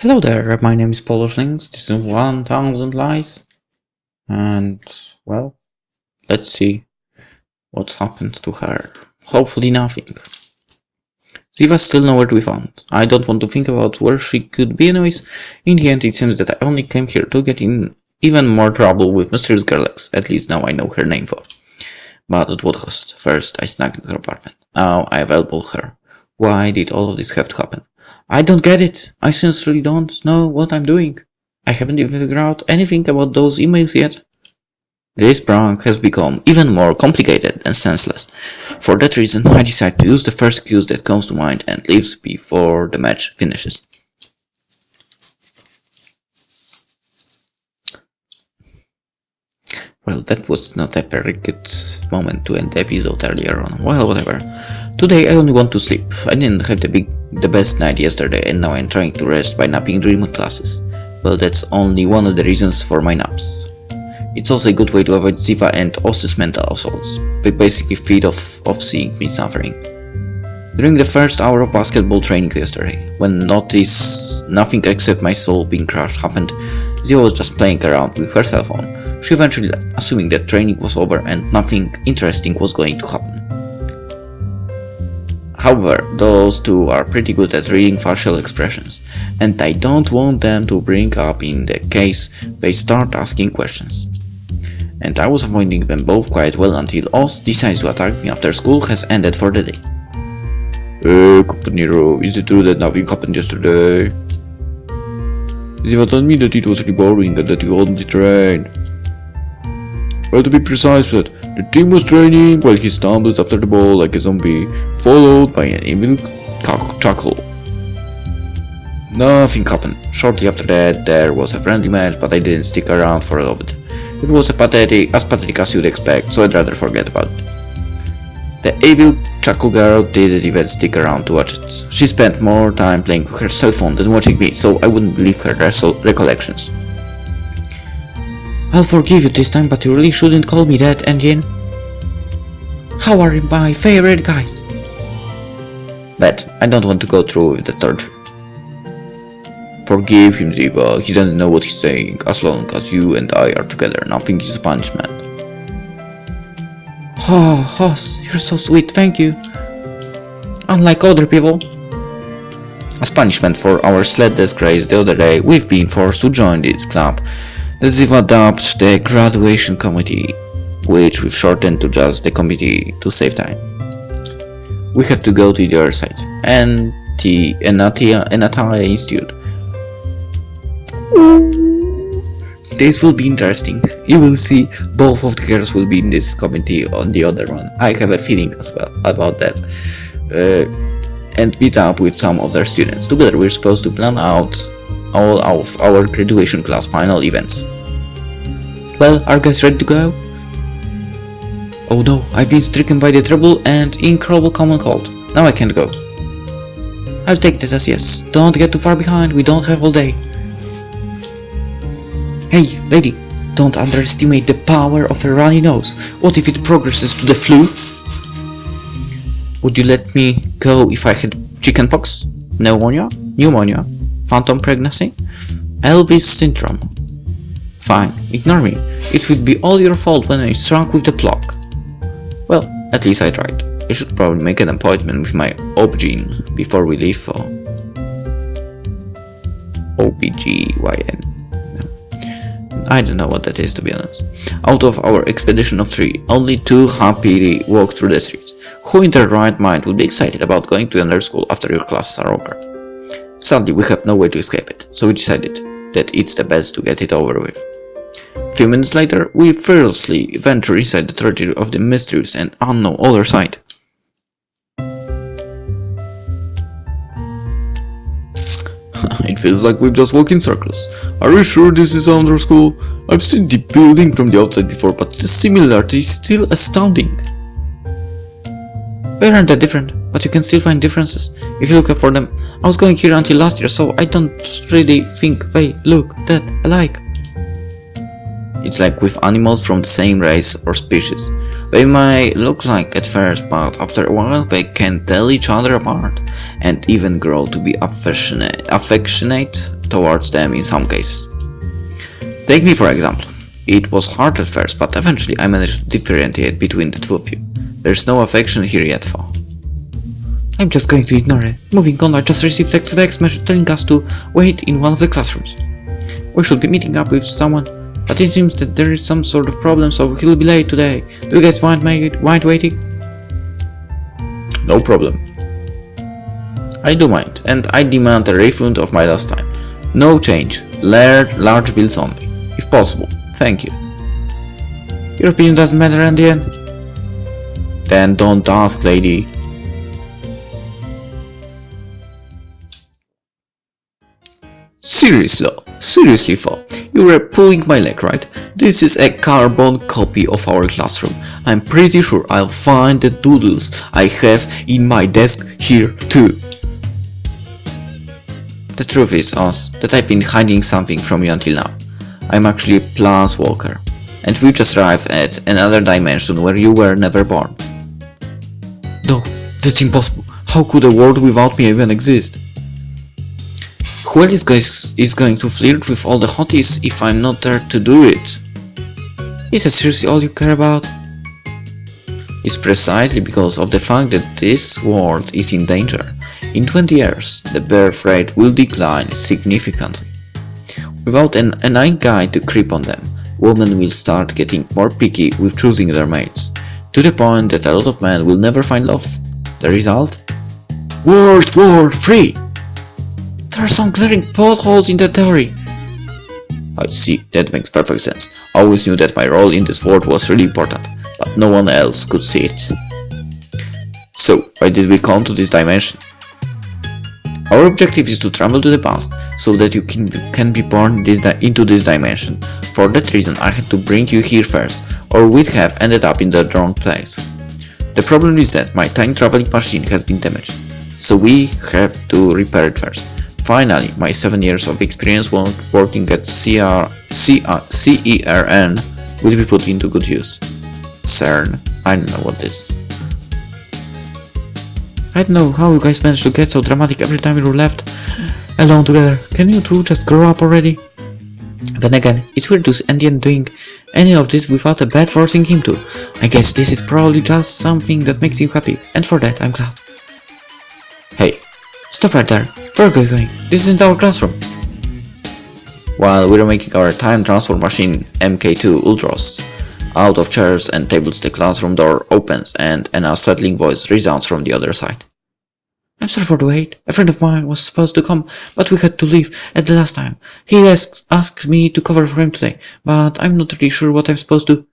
Hello there, my name is PolishLynx, this is 1000 Lies, and, well, let's see what's happened to her. Hopefully nothing. Ziva's still nowhere to be found. I don't want to think about where she could be anyways. In the end, it seems that I only came here to get in even more trouble with mysterious girl X. At least now I know her name for. But at what cost? First, I snuck into her apartment. Now I have elbowed her. Why did all of this have to happen? I don't get it. I sincerely don't know what I'm doing. I haven't even figured out anything about those emails yet. This prank has become even more complicated and senseless. For that reason, I decide to use the first excuse that comes to mind and leaves before the match finishes. Well, that was not a very good moment to end the episode earlier on. Well, whatever. Today I only want to sleep. I didn't have the best night yesterday and now I'm trying to rest by napping during my classes. Well, that's only one of the reasons for my naps. It's also a good way to avoid Ziva and Os's mental assaults. They basically feed off seeing me suffering. During the first hour of basketball training yesterday, when nothing except my soul being crushed happened, Ziva was just playing around with her cell phone. She eventually left, assuming that training was over and nothing interesting was going to happen. However, those two are pretty good at reading facial expressions, and I don't want them to bring up in the case they start asking questions. And I was avoiding them both quite well until Oz decides to attack me after school has ended for the day. Hey, Companero, is it true that nothing happened yesterday? Ziva told me that it was really boring and that you only trained. Well, to be precise, that the team was training while he stumbled after the ball like a zombie, followed by an evil chuckle. Nothing happened. Shortly after that, there was a friendly match, but I didn't stick around for all of it. It was as pathetic as you'd expect, so I'd rather forget about it. The evil chuckle girl didn't even stick around to watch it. She spent more time playing with her cell phone than watching me, so I wouldn't believe her recollections. I'll forgive you this time, but you really shouldn't call me that, Indian. How are my favorite guys? But I don't want to go through with the torture. Forgive him, Ziva. He doesn't know what he's saying. As long as you and I are together, nothing is a punishment. Oh, Hoss, you're so sweet, thank you. Unlike other people. As punishment for our sled disgrace the other day, we've been forced to join this club that Ziva dubbed the graduation committee, which we've shortened to just the committee to save time. We have to go to the other side, and the Anatolia Institute. This will be interesting. You will see both of the girls will be in this committee on the other one. I have a feeling as well about that. And meet up with some of their students. Together we're supposed to plan out all of our graduation class final events. Well, are you guys ready to go? Oh no, I've been stricken by the terrible and incurable common cold. Now I can't go. I'll take that as yes. Don't get too far behind, we don't have all day. Hey, lady, don't underestimate the power of a runny nose. What if it progresses to the flu? Would you let me go if I had chickenpox, pneumonia, phantom pregnancy, Elvis syndrome? Fine, ignore me. It would be all your fault when I shrunk with the plug. Well, at least I tried. I should probably make an appointment with my OBGYN before we leave for OBGYN. I don't know what that is, to be honest. Out of our expedition of 3, only 2 happily walk through the streets. Who in their right mind would be excited about going to another school after your classes are over? Sadly, we have no way to escape it, so we decided that it's the best to get it over with. A few minutes later, we fearlessly venture inside the territory of the mysterious and unknown other side. It feels like we've just walked in circles. Are you sure this is our school? I've seen the building from the outside before, but the similarity is still astounding. We aren't that different, but you can still find differences if you look for them. I was going here until last year, so I don't really think they look that alike. It's like with animals from the same race or species. They might look like at first, but after a while they can tell each other apart and even grow to be affectionate towards them in some cases. Take me for example. It was hard at first, but eventually I managed to differentiate between the two of you. There's no affection here yet, though. I'm just going to ignore it. Moving on, I just received a text message telling us to wait in one of the classrooms. We should be meeting up with someone, but it seems that there is some sort of problem, so he'll be late today. Do you guys mind waiting? No problem. I do mind, and I demand a refund of my last time. No change. Large bills only. If possible. Thank you. Your opinion doesn't matter in the end? Then don't ask, lady. Seriously, Fo, you were pulling my leg, right? This is a carbon copy of our classroom. I'm pretty sure I'll find the doodles I have in my desk here too. The truth is, Oz, that I've been hiding something from you until now. I'm actually a planeswalker, and we just arrived at another dimension where you were never born. No, that's impossible. How could a world without me even exist? Who else is going to flirt with all the hotties if I'm not there to do it? Is that seriously all you care about? It's precisely because of the fact that this world is in danger. In 20 years, the birth rate will decline significantly. Without an night guy to creep on them, women will start getting more picky with choosing their mates, to the point that a lot of men will never find love. The result? World War III! There are some glaring potholes in that theory. I see, that makes perfect sense. I always knew that my role in this world was really important, but no one else could see it. So, why did we come to this dimension? Our objective is to travel to the past, so that you can be born into this dimension. For that reason I had to bring you here first, or we'd have ended up in the wrong place. The problem is that my time traveling machine has been damaged, so we have to repair it first. Finally, my 7 years of experience working at CERN will be put into good use. CERN, I don't know what this is. I don't know how you guys managed to get so dramatic every time we were left alone together. Can you two just grow up already? Then again, it's weird to see Andean doing any of this without a bat forcing him to. I guess this is probably just something that makes him happy, and for that I'm glad. Hey, stop right there. Where are you guys going? This isn't our classroom. While we were making our time transfer machine MK2 Ultras out of chairs and tables, the classroom door opens and an unsettling voice resounds from the other side. I'm sorry for the wait. A friend of mine was supposed to come, but we had to leave at the last time. He asked me to cover for him today, but I'm not really sure what I'm supposed to.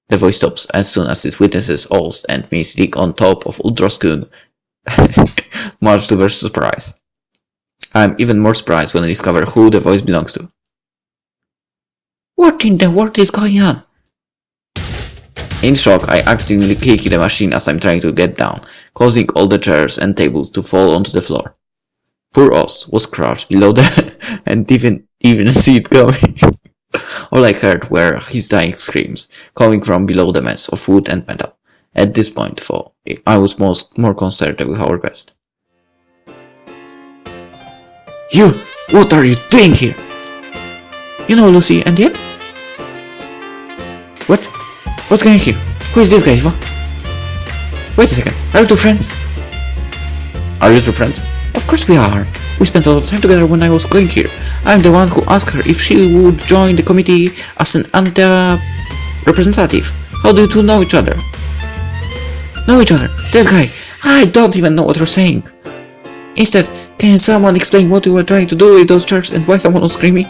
The voice stops as soon as it witnesses Oz and me sitting on top of Ultra's Kun, much to their surprise. I'm even more surprised when I discover who the voice belongs to. What in the world is going on? In shock, I accidentally kick the machine as I'm trying to get down, causing all the chairs and tables to fall onto the floor. Poor Oz was crouched below there and didn't even see it coming. All I heard were his dying screams, coming from below the mess of wood and metal. At this point, though, I was more concerned with our guest. You! What are you doing here? You know Lucy and Ian? What? What's going on here? Who is this guy, Eva? Wait a second, are you two friends? Are you two friends? Of course we are. We spent a lot of time together when I was going here. I'm the one who asked her if she would join the committee as an ANTA representative. How do you two know each other? Know each other? That guy. I don't even know what you're saying. Instead, can someone explain what you were trying to do with those chairs and why someone was screaming?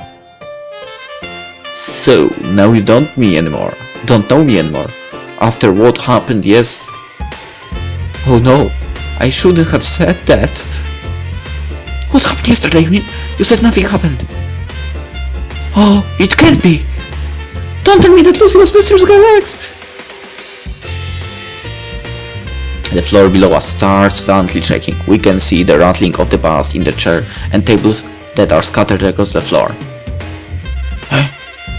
So, now you don't know me anymore. After what happened, yes. Oh no, I shouldn't have said that. What happened yesterday? You said nothing happened. Oh, it can't be. Don't tell me that Lucy was Mr. Legs. The floor below us starts violently shaking. We can see the rattling of the bars in the chair and tables that are scattered across the floor. Hey,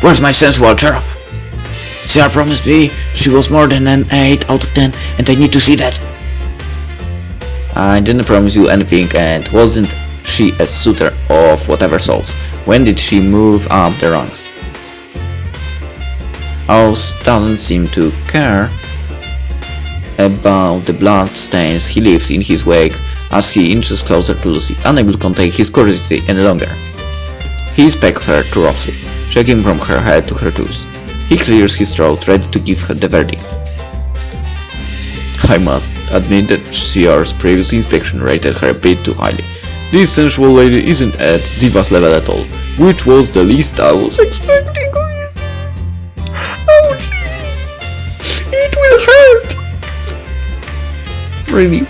where's my sensual cherub? Sarah promised me she was more than an 8 out of 10 and I need to see that. I didn't promise you anything and wasn't she a suitor of whatever souls? When did she move up the ranks? Oz doesn't seem to care about the blood stains he leaves in his wake as he inches closer to Lucy, unable to contain his curiosity any longer. He inspects her thoroughly, checking from her head to her toes. He clears his throat, ready to give her the verdict. I must admit that Ciar's previous inspection rated her a bit too highly. This sensual lady isn't at Ziva's level at all, which was the least I was expecting. Ouch! It will hurt! Really,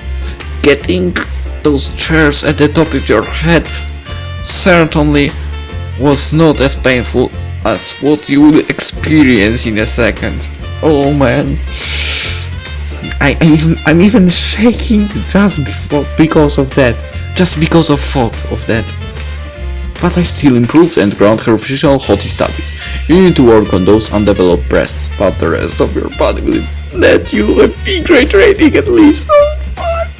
getting those chairs at the top of your head certainly was not as painful as what you will experience in a second. Oh man, I'm even shaking just because of that, just because of thought of that. But I still improved and grant her official hottie status. You need to work on those undeveloped breasts, but the rest of your body will let you a B-grade rating at least. Oh fuck!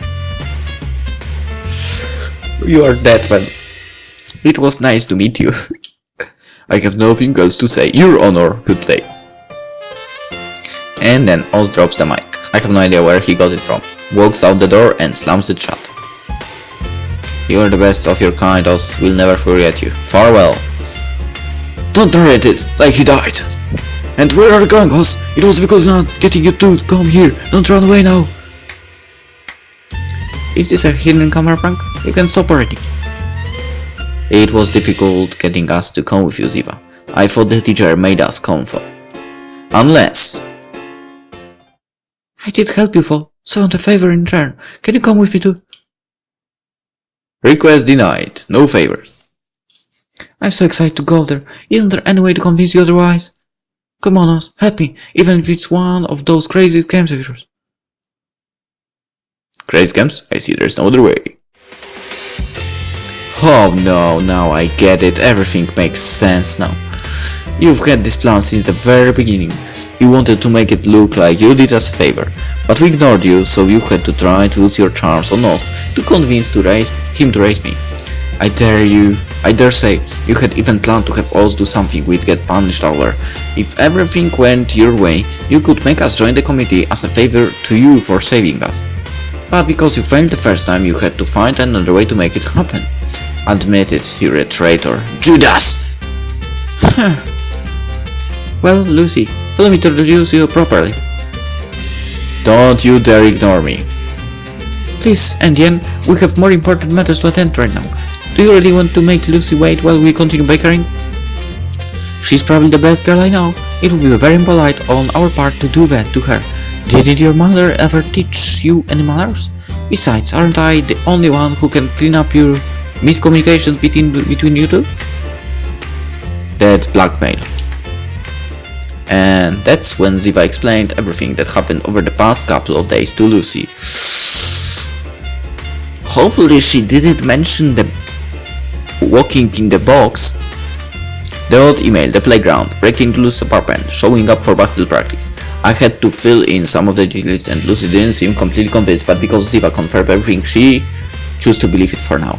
You are dead, man. It was nice to meet you. I have nothing else to say. Your honor, good day. And then Oz drops the mic. I have no idea where he got it from. Walks out the door and slams it shut. You are the best of your kind, Oz. We'll never forget you. Farewell. Don't narrate it like he died. And where are you going, Oz? It was because not getting you to come here. Don't run away now. Is this a hidden camera prank? You can stop already. It was difficult getting us to come with you, Ziva. I thought the teacher made us come for. Unless... I did help you, Fo, so I want a favor in return. Can you come with me too? Request denied. No favors. I'm so excited to go there. Isn't there any way to convince you otherwise? Come on, Oz, help me, even if it's one of those crazy games of yours. Crazy games? I see there's no other way. Oh no, now I get it. Everything makes sense now. You've had this plan since the very beginning. You wanted to make it look like you did us a favor, but we ignored you, so you had to try to use your charms on us to convince him to raise me. I dare say, you had even planned to have us do something we'd get punished over. If everything went your way, you could make us join the committee as a favor to you for saving us. But because you failed the first time, you had to find another way to make it happen. Admit it, you're a traitor. Judas! Well, Lucy, allow me to introduce you properly. Don't you dare ignore me. Please, Indian, we have more important matters to attend right now. Do you really want to make Lucy wait while we continue bickering? She's probably the best girl I know. It would be very impolite on our part to do that to her. Didn't your mother ever teach you any manners? Besides, aren't I the only one who can clean up your miscommunications between you two? That's blackmail. And that's when Ziva explained everything that happened over the past couple of days to Lucy. Hopefully she didn't mention the walking in the box, the old email, the playground, breaking into Lucy's apartment, showing up for basketball practice. I had to fill in some of the details and Lucy didn't seem completely convinced, but because Ziva confirmed everything, she chose to believe it for now.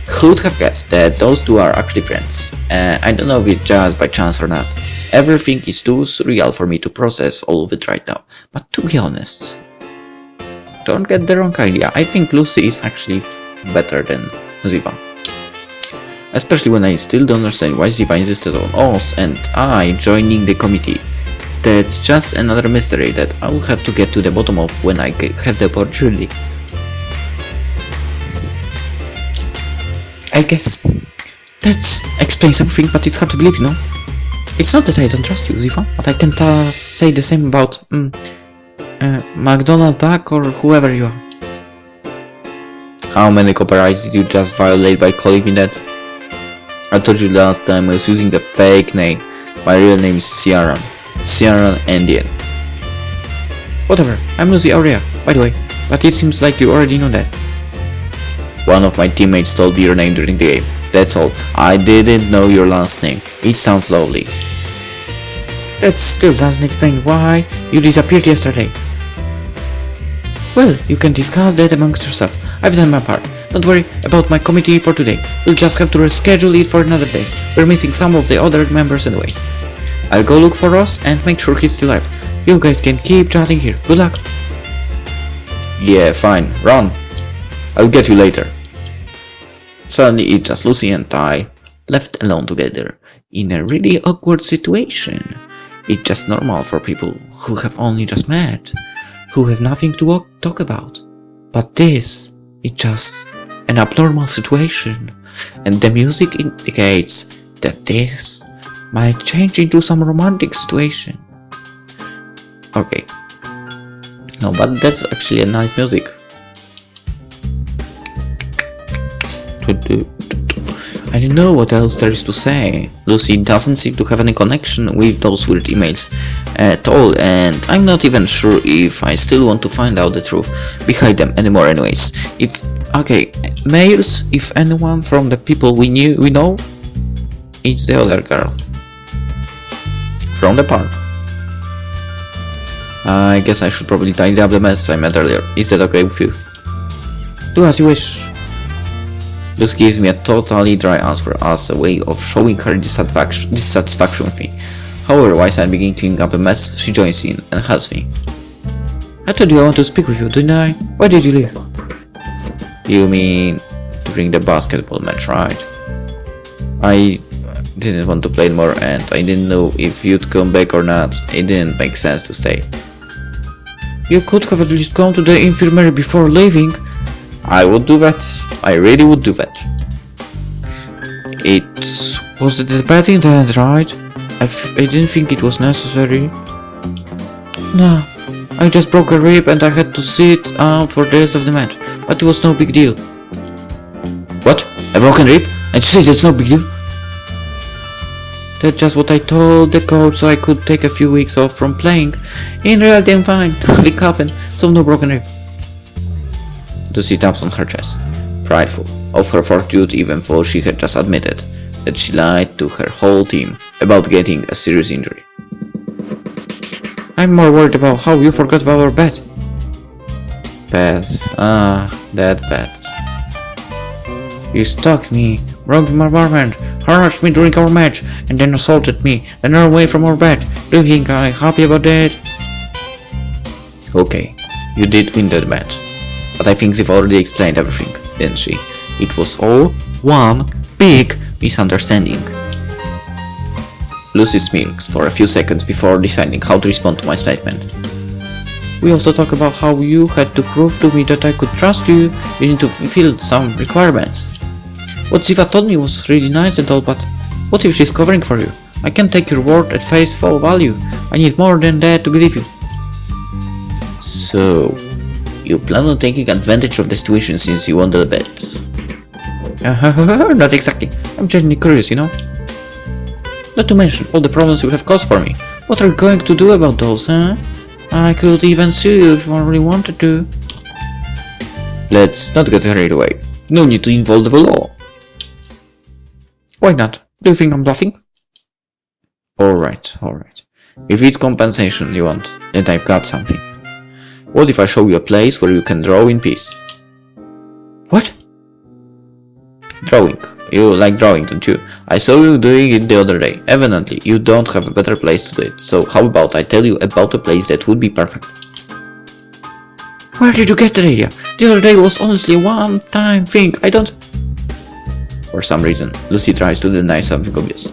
Who'd have guessed that those two are actually friends? I don't know if it's just by chance or not. Everything is too surreal for me to process all of it right now. But to be honest, don't get the wrong idea, I think Lucy is actually better than Ziva. Especially when I still don't understand why Ziva insisted on us and I joining the committee. That's just another mystery that I will have to get to the bottom of when I have the opportunity. I guess that explains everything, but it's hard to believe, you know? It's not that I don't trust you, Ziva, but I can't say the same about McDonald Duck or whoever you are. How many copyrights did you just violate by calling me that? I told you that time I was using the fake name. My real name is Ciaran Indian. Whatever, I'm Lucy Aurea, by the way, but it seems like you already know that. One of my teammates told me your name during the game. That's all. I didn't know your last name. It sounds lovely. That still doesn't explain why you disappeared yesterday. Well, you can discuss that amongst yourself. I've done my part. Don't worry about my committee for today. We'll just have to reschedule it for another day. We're missing some of the other members anyways. I'll go look for Ross and make sure he's still alive. You guys can keep chatting here. Good luck. Yeah, fine. Run. I'll get you later. Suddenly it's just Lucy and I left alone together in a really awkward situation. It's just normal for people who have only just met, who have nothing to talk about. But this is just an abnormal situation, and the music indicates that this might change into some romantic situation. Okay. No, but that's actually a nice music. I don't know what else there is to say. Lucy doesn't seem to have any connection with those weird emails at all, and I'm not even sure if I still want to find out the truth behind them anymore anyways. Mails, if anyone from the people we know, it's the other girl. From the park. I guess I should probably tidy up the mess I made earlier. Is that okay with you? Do as you wish. This gives me a totally dry answer as a way of showing her dissatisfaction with me. However, once I begin cleaning up a mess, she joins in and helps me. I told you I want to speak with you, didn't I? Why did you leave? You mean during the basketball match, right? I didn't want to play more and I didn't know if you'd come back or not. It didn't make sense to stay. You could have at least gone to the infirmary before leaving. I would do that. I really would do that. It was the bad in the end, right? I didn't think it was necessary. No, I just broke a rib and I had to sit out for the rest of the match, but it was no big deal. What? A broken rib? And you say that's no big deal? That's just what I told the coach so I could take a few weeks off from playing. In reality I'm fine, nothing happened, so no broken rib. Lucy taps on her chest, prideful of her fortitude even though she had just admitted that she lied to her whole team about getting a serious injury. I'm more worried about how you forgot about our bet. Bet? That bet. You stalked me, broke my apartment, harassed me during our match, and then assaulted me, and ran away from our bet. Do you think I'm happy about that? Okay, you did win that bet. But I think they've already explained everything, didn't she? It was all one big misunderstanding. Lucy smirks for a few seconds before deciding how to respond to my statement. We also talk about how you had to prove to me that I could trust you. You need to fulfill some requirements. What Ziva told me was really nice and all, but what if she's covering for you? I can't take your word at face value. I need more than that to believe you. So, you plan on taking advantage of the situation since you won the bets? Not exactly. I'm genuinely curious, you know? Not to mention all the problems you have caused for me. What are you going to do about those, huh? I could even sue you if I really wanted to. Let's not get carried away. No need to involve the law. Why not? Do you think I'm bluffing? Alright. If it's compensation you want, then I've got something. What if I show you a place where you can draw in peace? What? Drawing. You like drawing, don't you? I saw you doing it the other day. Evidently, you don't have a better place to do it. So how about I tell you about a place that would be perfect? Where did you get the idea? The other day was honestly a one-time thing. I don't... For some reason, Lucy tries to deny something obvious.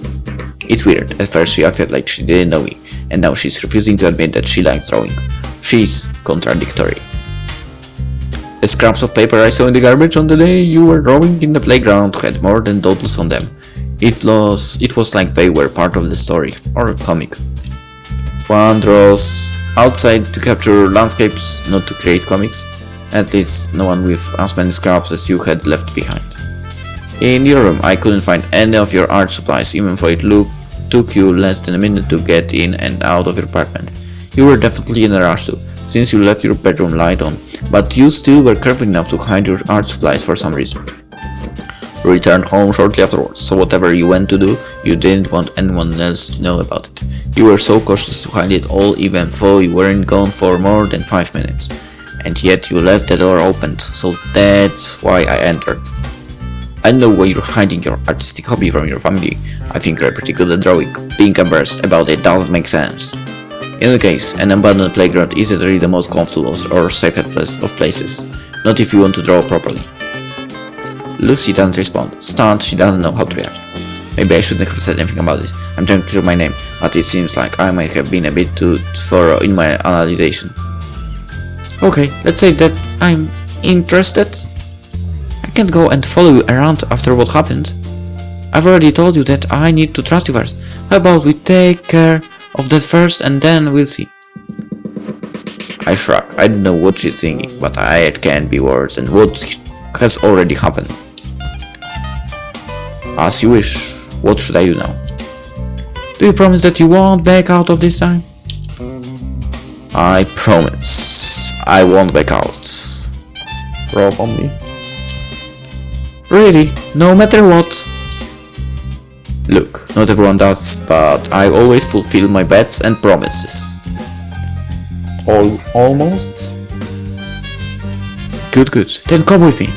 It's weird. At first she acted like she didn't know me, and now she's refusing to admit that she likes drawing. She's contradictory. The scraps of paper I saw in the garbage on the day you were drawing in the playground had more than doodles on them. It was like they were part of the story, or a comic. One draws outside to capture landscapes, not to create comics. At least no one with as many scraps as you had left behind. In your room I couldn't find any of your art supplies, even though it took you less than a minute to get in and out of your apartment. You were definitely in a rush too, since you left your bedroom light on, but you still were careful enough to hide your art supplies for some reason. You returned home shortly afterwards, so whatever you went to do, you didn't want anyone else to know about it. You were so cautious to hide it all even though you weren't gone for more than 5 minutes. And yet you left the door open, so that's why I entered. I know why you're hiding your artistic hobby from your family. I think you're pretty good at drawing. Being embarrassed about it doesn't make sense. In any case, an abandoned playground isn't really the most comfortable or safest of places. Not if you want to draw properly. Lucy doesn't respond. Stunned, she doesn't know how to react. Maybe I shouldn't have said anything about it. I'm trying to clear my name, but it seems like I might have been a bit too thorough in my analysis. Okay, let's say that I'm interested. I can't go and follow you around after what happened. I've already told you that I need to trust you first. How about we take care of that first and then we'll see. I shrug. I don't know what she's thinking, but it can't be worse than what has already happened. As you wish. What should I do now? Do you promise that you won't back out of this time? I promise. I won't back out. Rob on me. Really? No matter what? Look, not everyone does, but I always fulfill my bets and promises. Almost? Good, good. Then come with me.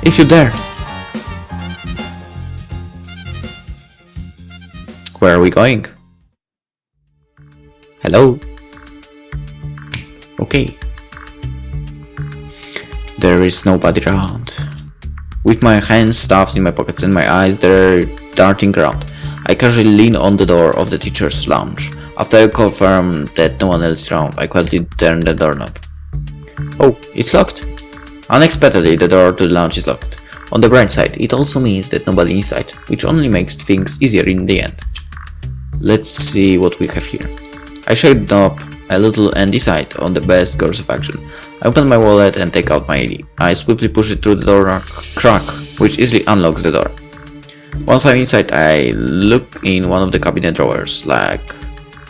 If you dare. Where are we going? Hello? Okay. There is nobody around. With my hands stuffed in my pockets and my eyes there darting around, I casually lean on the door of the teacher's lounge. After I confirm that no one else is around, I quietly turn the doorknob. Oh, it's locked. Unexpectedly, the door to the lounge is locked. On the bright side, it also means that nobody inside, which only makes things easier in the end. Let's see what we have here. I shake the knob a little and decide on the best course of action. I open my wallet and take out my ID. I swiftly push it through the door crack, which easily unlocks the door. Once I'm inside, I look in one of the cabinet drawers, like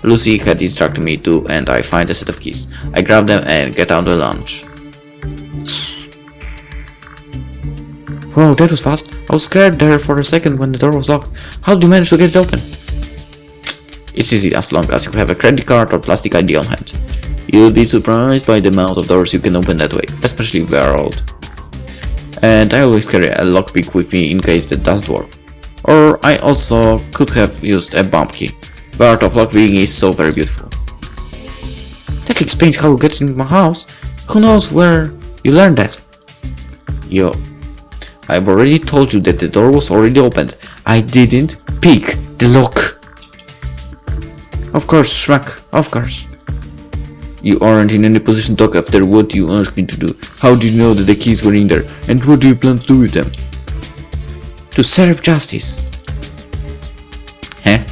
Lucy had instructed me to, and I find a set of keys. I grab them and get out of the lounge. Wow, that was fast. I was scared there for a second when the door was locked. How did you manage to get it open? It's easy as long as you have a credit card or plastic ID on hand. You'll be surprised by the amount of doors you can open that way, especially if they are old. And I always carry a lockpick with me in case that doesn't work. Or I also could have used a bump key. The art of lockpicking is so very beautiful. That explains how you get into my house. Who knows where you learned that? Yo, I've already told you that the door was already opened. I didn't pick the lock. Of course, Shrek, of course. You aren't in any position to talk after what you asked me to do. How do you know that the keys were in there? And what do you plan to do with them? To serve justice. Huh?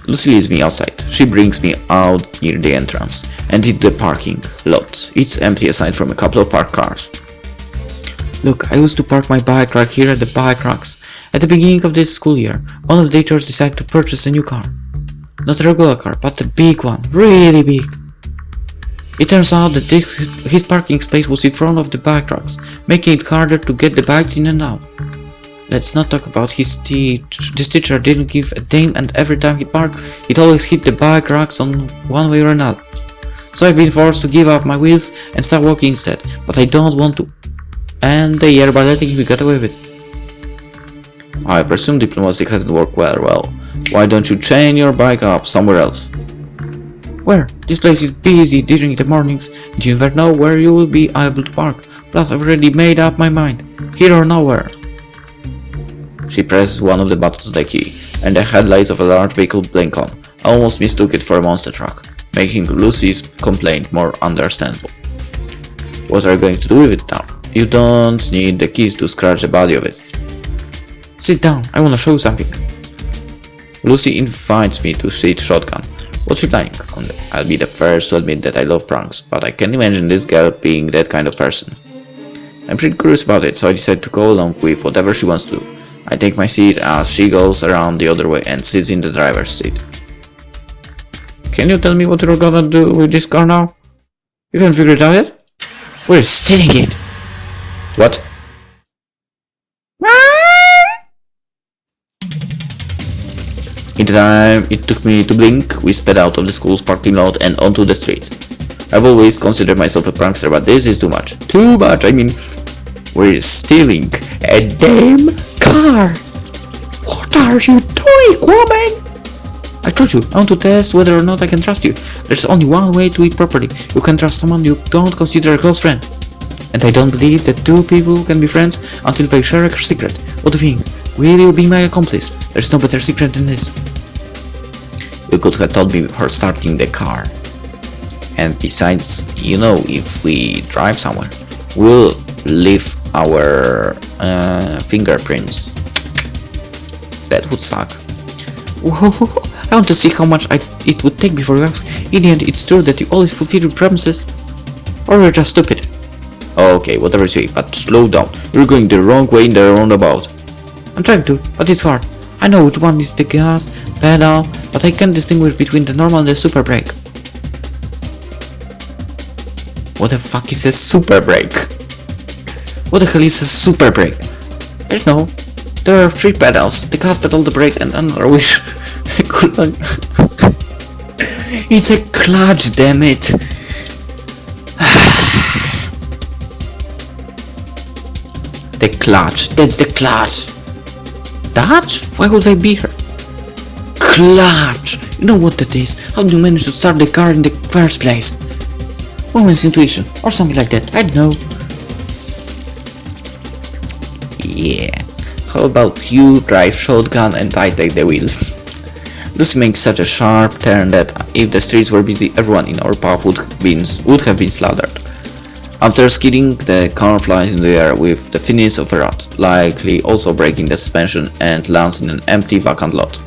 Lucy leads me outside. She brings me out near the entrance and into the parking lot. It's empty aside from a couple of parked cars. Look, I used to park my bike right here at the bike racks. At the beginning of this school year, one of the teachers decided to purchase a new car. Not a regular car, but a big one, really big. It turns out that his parking space was in front of the bike racks, making it harder to get the bikes in and out. Let's not talk about his this teacher didn't give a damn, and every time he parked, it always hit the bike racks on one way or another. So I've been forced to give up my wheels and start walking instead, but I don't want to end the year by letting him get away with it. I presume diplomacy hasn't worked well. Why don't you chain your bike up somewhere else? Where? This place is busy during the mornings, and you never know where you will be able to park. Plus, I've already made up my mind. Here or nowhere. She presses one of the buttons on the key, and the headlights of a large vehicle blink on. I almost mistook it for a monster truck, making Lucy's complaint more understandable. What are you going to do with it now? You don't need the keys to scratch the body of it. Sit down, I wanna show you something. Lucy invites me to sit shotgun. What's she planning? I'll be the first to admit that I love pranks, but I can't imagine this girl being that kind of person. I'm pretty curious about it, so I decide to go along with whatever she wants to do. I take my seat as she goes around the other way and sits in the driver's seat. Can you tell me what you're gonna do with this car now? You haven't figured it out yet? We're stealing it! What? In the time it took me to blink, we sped out of the school's parking lot and onto the street. I've always considered myself a prankster, but this is too much. Too much, I mean, we're stealing a damn car! What are you doing, woman? I told you, I want to test whether or not I can trust you. There's only one way to do it properly. You can trust someone you don't consider a close friend. And I don't believe that two people can be friends until they share a secret. What do you think? Will you be my accomplice? There's no better secret than this. You could have told me before starting the car. And besides, you know, if we drive somewhere, we'll leave our fingerprints. That would suck. I want to see how much it would take before you ask. In the end, it's true that you always fulfill your promises. Or you're just stupid. Okay, whatever you say, but slow down. You're going the wrong way in the roundabout. I'm trying to, but it's hard. I know which one is the gas, pedal, but I can't distinguish between the normal and the super brake. What the fuck is a super brake? What the hell is a super brake? I don't know. There are 3 pedals, the gas pedal, the brake, and another which I couldn't. It's a clutch, damn it. The clutch, that's the clutch. That? Why would I be here? Clutch! You know what that is? How do you manage to start the car in the first place? Woman's intuition, or something like that, I don't know. Yeah. How about you drive shotgun and I take the wheel? Lucy makes such a sharp turn that if the streets were busy, everyone in our path would have been slaughtered. After skidding, the car flies in the air with the finesse of a rat, likely also breaking the suspension and lands in an empty vacant lot.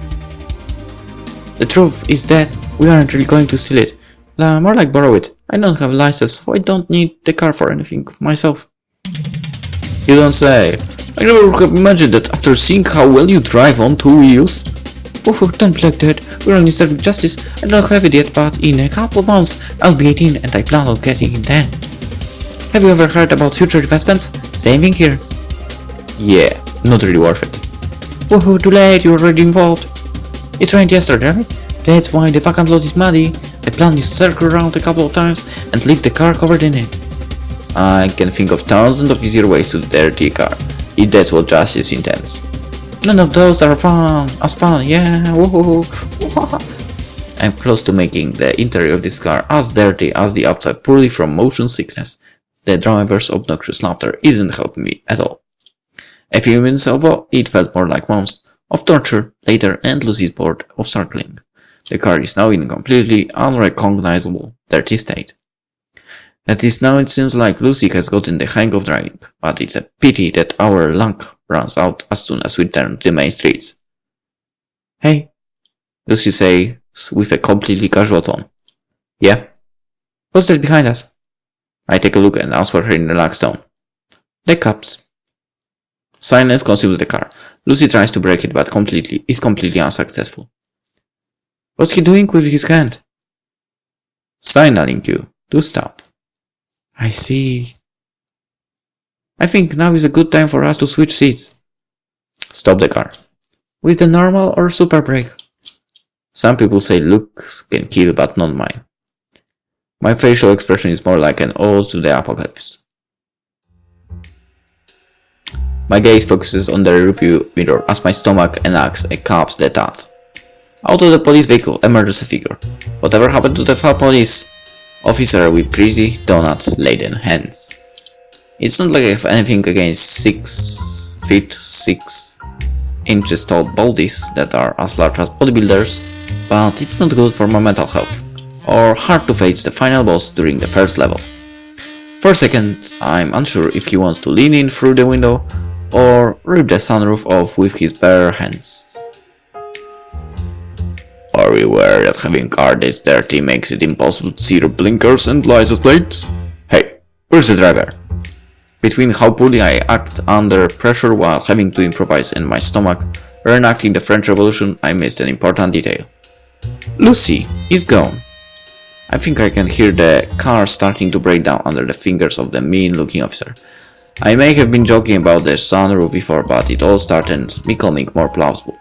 The truth is that we aren't really going to steal it, more like borrow it. I don't have a license, so I don't need the car for anything myself. You don't say. I never could have imagined that after seeing how well you drive on 2 wheels. Oh, don't be like that. We're only serving justice. I don't have it yet, but in a couple of months I'll be 18 and I plan on getting it then. Have you ever heard about future investments? Same thing here. Yeah, not really worth it. Woohoo, too late, you're already involved. It rained yesterday, right? That's why the vacant lot is muddy. The plan is to circle around a couple of times and leave the car covered in it. I can think of thousands of easier ways to dirty a car, if that's what justice intends. None of those are fun, yeah, woohoo. I'm close to making the interior of this car as dirty as the outside purely from motion sickness. The driver's obnoxious laughter isn't helping me at all. A few minutes ago, it felt more like months of torture, later and Lucy's bored of circling. The car is now in a completely unrecognizable, dirty state. At least now it seems like Lucy has gotten the hang of driving, but it's a pity that our luck runs out as soon as we turn to the main streets. Hey, Lucy says with a completely casual tone. Yeah? What's that behind us? I take a look and answer her in a relaxed tone. The cops. Silence consumes the car. Lucy tries to break it but is completely unsuccessful. What's he doing with his hand? Signaling you to stop. I see. I think now is a good time for us to switch seats. Stop the car. With the normal or super brake? Some people say looks can kill, but not mine. My facial expression is more like an ode to the apocalypse. My gaze focuses on the rearview mirror as my stomach enacts a corpse detente. Out of the police vehicle emerges a figure. Whatever happened to the fat police officer with greasy, donut-laden hands? It's not like I have anything against 6 feet 6 inches tall baldies that are as large as bodybuilders, but it's not good for my mental health, or hard to face the final boss during the first level. For a second, I'm unsure if he wants to lean in through the window or rip the sunroof off with his bare hands. Are you aware that having a car this dirty makes it impossible to see your blinkers and license plates? Hey, where's the driver? Between how poorly I act under pressure while having to improvise and my stomach reenacting the French Revolution, I missed an important detail. Lucy is gone. I think I can hear the car starting to break down under the fingers of the mean-looking officer. I may have been joking about the sunroof before, but it all started becoming more plausible.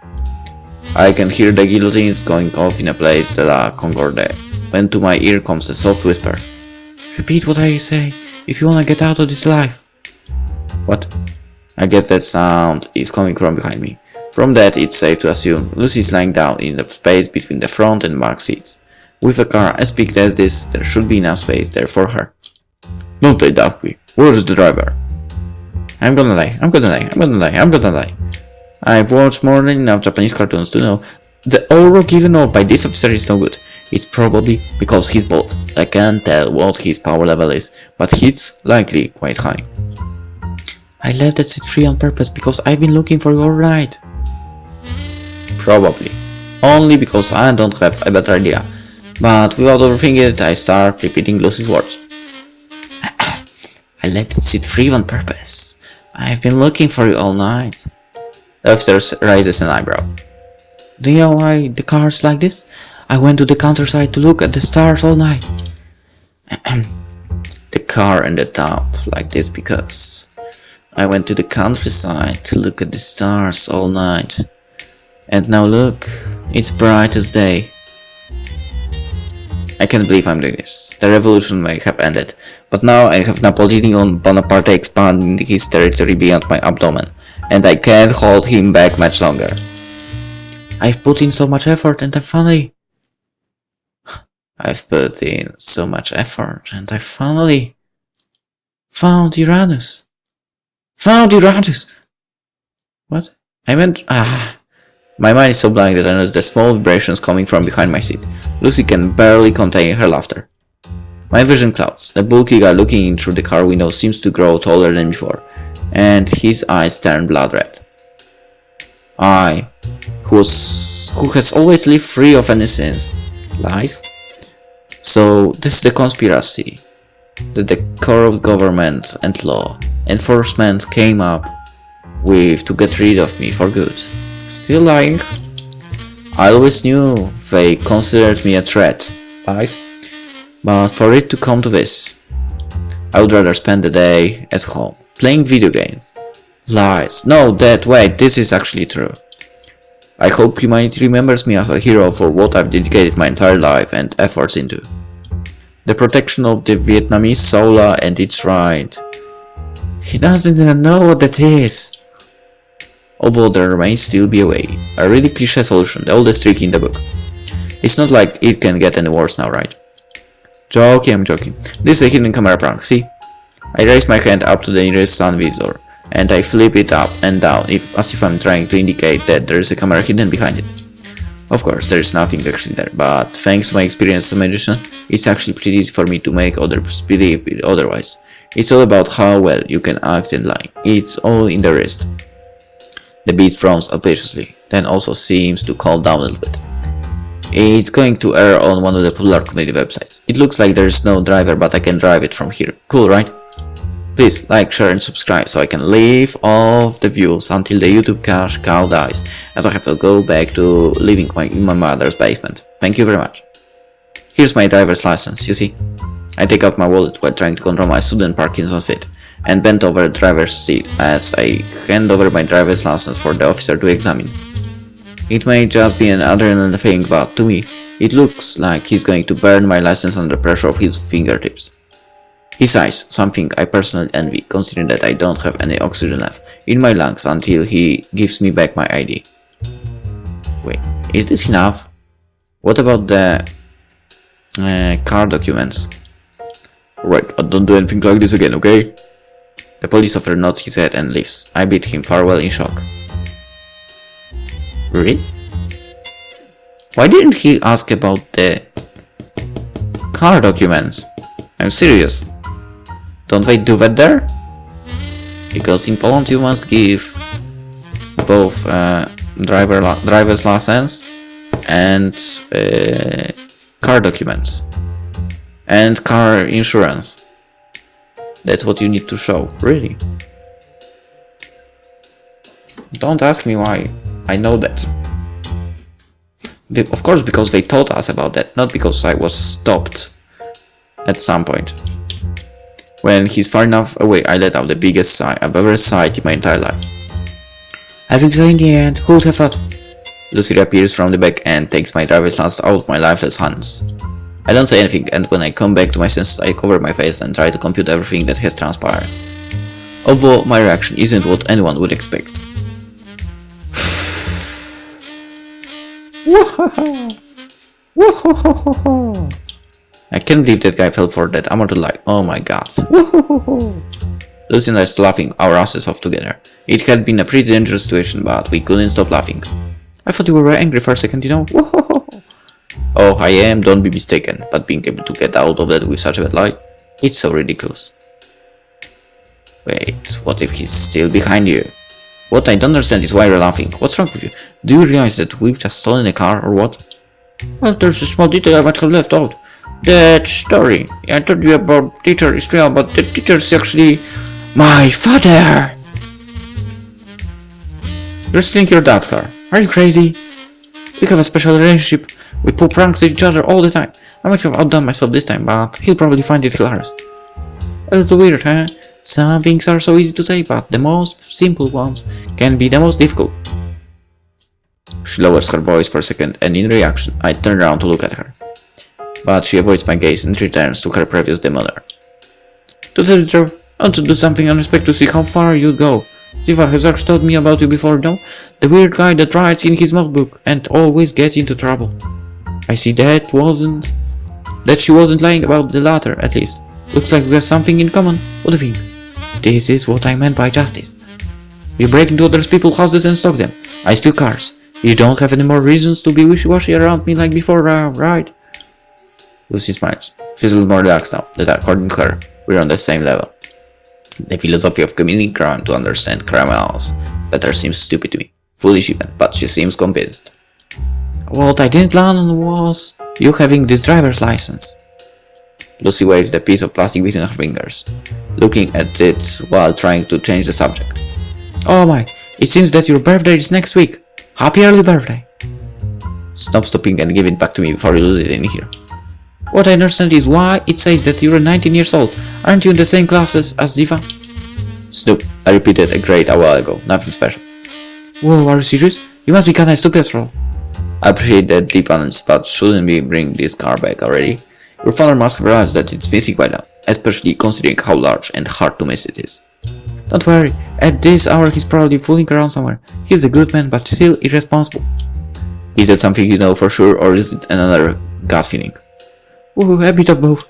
I can hear the guillotines going off in a place de la Concorde, when to my ear comes a soft whisper. Repeat what I say if you wanna get out of this life. What? I guess that sound is coming from behind me. From that, it's safe to assume Lucy is lying down in the space between the front and back seats. With a car as big as this, there should be enough space there for her. Don't play daftly. Where's the driver? I'm gonna lie. I've watched more than enough Japanese cartoons to know the aura given off by this officer is no good. It's probably because he's bald. I can't tell what his power level is, but it's likely quite high. I left that seat free on purpose because I've been looking for you all night. Probably. Only because I don't have a better idea. But without overthinking it, I start repeating Lucy's words. I left that seat free on purpose. I've been looking for you all night. The officer raises an eyebrow. Do you know why the car's like this? I went to the countryside to look at the stars all night. The car ended up like this because I went to the countryside to look at the stars all night. And now look, it's bright as day. I can't believe I'm doing this. The revolution may have ended, but now I have Napoleon Bonaparte expanding his territory beyond my abdomen, and I can't hold him back much longer. I've put in so much effort and I finally found Uranus. What? I meant, My mind is so blank that I notice the small vibrations coming from behind my seat. Lucy can barely contain her laughter. My vision clouds. The bulky guy looking in through the car window seems to grow taller than before, and his eyes turn blood red. I, who has always lived free of any sins, lies? So this is the conspiracy that the corrupt government and law enforcement came up with to get rid of me for good. Still lying? I always knew they considered me a threat, lies? But for it to come to this, I would rather spend the day at home, playing video games. Lies. No, wait, this is actually true. I hope humanity remembers me as a hero for what I've dedicated my entire life and efforts into. The protection of the Vietnamese soul and its right. He doesn't even know what that is. Although there may still be a way. A really cliché solution, the oldest trick in the book. It's not like it can get any worse now, right? I'm joking. This is a hidden camera prank, see? I raise my hand up to the nearest sun visor, and I flip it up and down as if I'm trying to indicate that there is a camera hidden behind it. Of course, there is nothing actually there, but thanks to my experience as a magician, it's actually pretty easy for me to make others believe it otherwise. It's all about how well you can act and lie. It's all in the wrist. The beast frowns audaciously, then also seems to calm down a little bit. It's going to air on one of the popular comedy websites. It looks like there's no driver, but I can drive it from here. Cool, right? Please like, share and subscribe so I can live off the views until the YouTube cash cow dies and I have to go back to living in my mother's basement. Thank you very much. Here's my driver's license, you see? I take out my wallet while trying to control my sudden Parkinson's fit and bend over the driver's seat as I hand over my driver's license for the officer to examine. It may just be an adrenaline thing, but to me, it looks like he's going to burn my license under pressure of his fingertips. He sighs, something I personally envy, considering that I don't have any oxygen left in my lungs until he gives me back my ID. Wait, is this enough? What about the car documents? Right, but don't do anything like this again, okay? The police officer nods his head and leaves. I bid him farewell in shock. Really? Why didn't he ask about the car documents? I'm serious. Don't they do that there? Because in Poland you must give both driver's license and car documents and car insurance. That's what you need to show, really. Don't ask me why I know that. Of course, because they taught us about that, not because I was stopped at some point. When he's far enough away, I let out the biggest sigh I've ever sighed in my entire life. I think so in the end, who would have thought? Lucy appears from the back and takes my driver's license out of my lifeless hands. I don't say anything, and when I come back to my senses, I cover my face and try to compute everything that has transpired. Although my reaction isn't what anyone would expect. I can't believe that guy fell for that immortal lie. Oh my god. Lucy and I started laughing our asses off together. It had been a pretty dangerous situation, but we couldn't stop laughing. I thought you were very angry for a second, you know. Oh, I am, don't be mistaken, but being able to get out of that with such a bad lie, it's so ridiculous. Wait, what if he's still behind you? What I don't understand is why you're laughing. What's wrong with you? Do you realize that we've just stolen a car or what? Well, there's a small detail I might have left out. That story I told you about teacher is real, but the teacher is actually my father! You're stealing your dad's car. Are you crazy? We have a special relationship. We pull pranks at each other all the time. I might have outdone myself this time, but he'll probably find it hilarious. A little weird, huh? Some things are so easy to say, but the most simple ones can be the most difficult. She lowers her voice for a second, and in reaction, I turn around to look at her. But she avoids my gaze and returns to her previous demeanor. To tell the truth, I want to do something unexpected to see how far you'd go. Ziva has actually told me about you before, no? The weird guy that writes in his notebook and always gets into trouble. I see that she wasn't lying about the latter, at least. Looks like we have something in common. What do you think? This is what I meant by justice. You break into other people's houses and stalk them. I steal cars. You don't have any more reasons to be wishy-washy around me like before, right? Lucy smiles. She's a little more relaxed now, that according to her, we're on the same level. The philosophy of committing crime to understand criminals better seems stupid to me. Foolish even, but she seems convinced. What I didn't plan on was you having this driver's license. Lucy waves the piece of plastic between her fingers, looking at it while trying to change the subject. Oh my, it seems that your birthday is next week. Happy early birthday. Stop stopping and give it back to me before you lose it in here. What I understand is why it says that you're 19 years old. Aren't you in the same classes as Ziva? Snoop, I repeated a grade a while ago, nothing special. Whoa, are you serious? You must be kinda stupid after all. I appreciate that deep honest, but shouldn't we bring this car back already? Your father must have realized that it's missing by now, especially considering how large and hard to miss it is. Don't worry, at this hour he's probably fooling around somewhere. He's a good man, but still irresponsible. Is that something you know for sure, or is it another gut feeling? Ooh, a bit of both.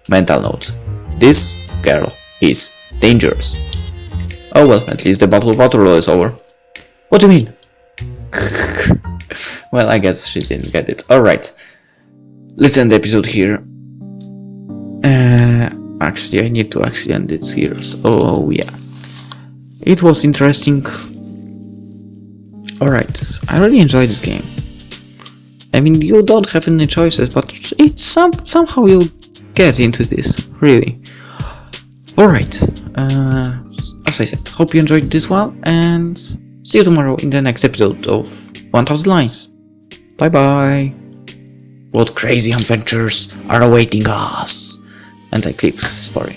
Mental note. This girl is dangerous. Oh well, at least the Battle of Waterloo is over. What do you mean? Well, I guess she didn't get it. Alright. Let's end the episode here. Actually, I need to actually end it here. So, yeah. It was interesting. Alright. I really enjoyed this game. I mean, you don't have any choices, but it's somehow you'll get into this, really. Alright, as I said, hope you enjoyed this one, and see you tomorrow in the next episode of 1000 Lines. Bye bye. What crazy adventures are awaiting us? And I clicked, sorry.